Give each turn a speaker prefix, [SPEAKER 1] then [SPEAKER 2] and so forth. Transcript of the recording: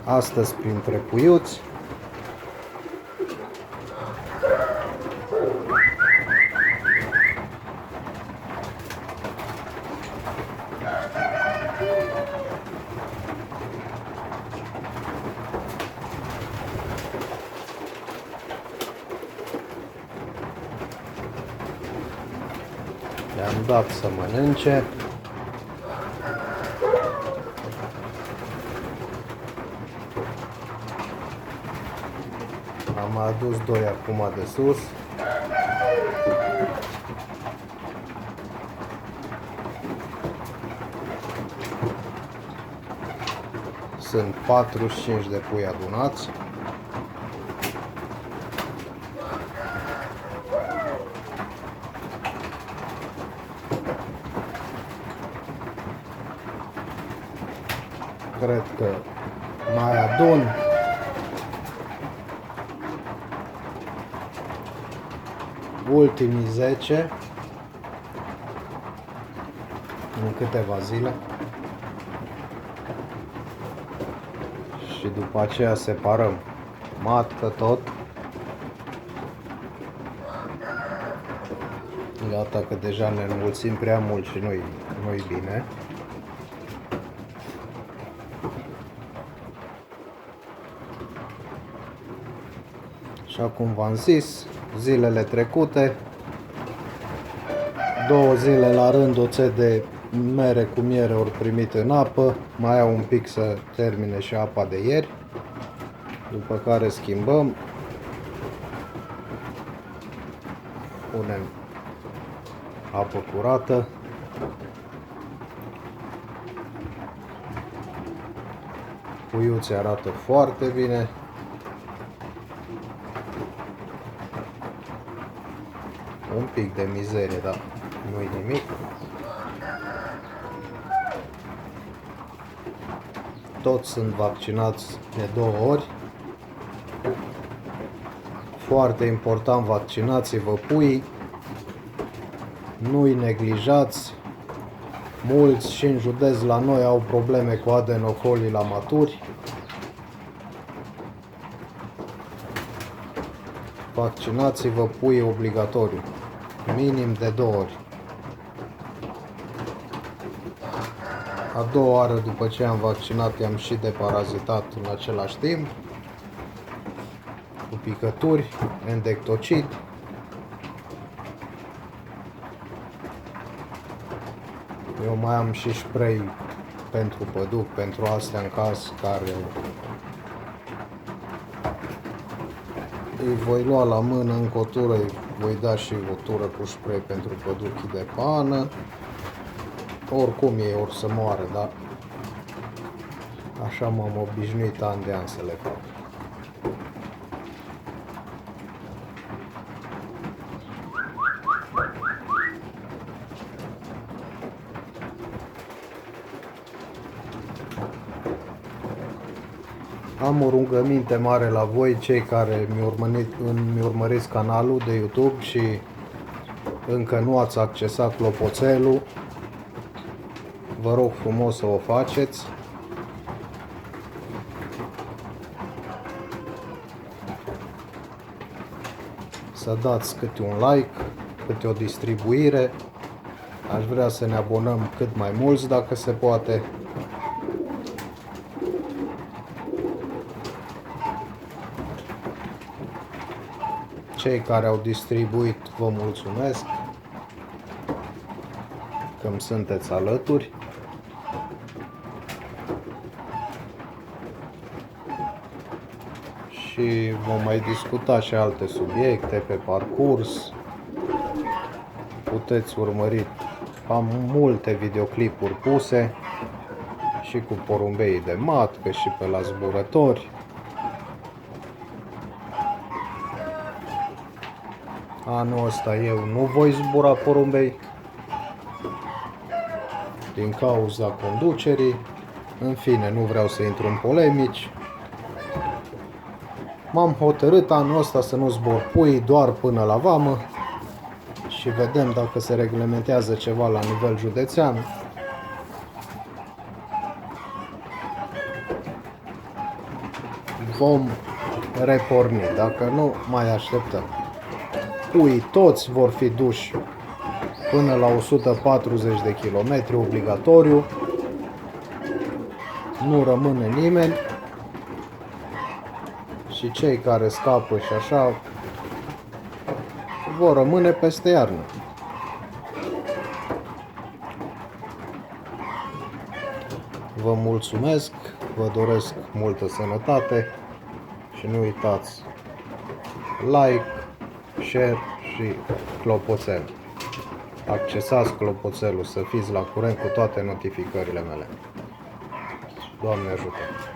[SPEAKER 1] astăzi printre puiuți. Le-am dat să mănânce. Am adus doi acum de sus. Sunt 45 de pui adunați. Cred că mai adun ultimii 10 în câteva zile și după aceea separăm matcă tot. Gata că deja ne înmulțim prea mult și nu-i bine. Așa cum v-am zis, zilele trecute, 2 zile la rând oțet de mere cu miere ori primit în apă, mai au un pic să termine și apa de ieri, după care schimbăm, punem apă curată, puiuții arată foarte bine. Un pic de mizerie, dar nu-i nimic. Toți sunt vaccinați de 2 ori. Foarte important, vaccinați-vă puii. Nu-i neglijați. Mulți și în județ la noi au probleme cu adenocolii la maturi. Vaccinați-vă puii obligatoriu. Minim de 2 ori. A doua oară după ce am vaccinat i-am și deparazitat în același timp. Cu picături, endectocid. Eu mai am și spray pentru păduc, pentru astea în caz care îi voi lua la mână încă o tură, îi voi da și o tură cu spray pentru păduchii de pană. Oricum ei or să moară, dar așa m-am obișnuit an de an să le fac. Am o rugăminte mare la voi, cei care mi urmăriți canalul de YouTube și încă nu ați accesat clopoțelul. Vă rog frumos să o faceți. Să dați câte un like, câte o distribuire. Aș vrea să ne abonăm cât mai mulți dacă se poate. Cei care au distribuit, vă mulțumesc că îmi sunteți alături. Și vom mai discuta și alte subiecte pe parcurs. Puteți urmări, am multe videoclipuri puse și cu porumbeii de matcă și pe la zburători. Anul ăsta eu nu voi zbura porumbei din cauza conducerii. În fine, nu vreau să intru în polemici. M-am hotărât anul ăsta să nu zbor pui, doar până la vamă. Și vedem dacă se reglementează ceva la nivel județean. vom reporni. Dacă nu, mai așteptăm. Puii toți vor fi duși până la 140 de km obligatoriu. Nu rămâne nimeni. Și cei care scapă și așa vor rămâne peste iarnă. Vă mulțumesc, vă doresc multă sănătate și nu uitați like, share și clopoțel. Accesați clopoțelul să fiți la curent cu toate notificările mele. Doamne ajută!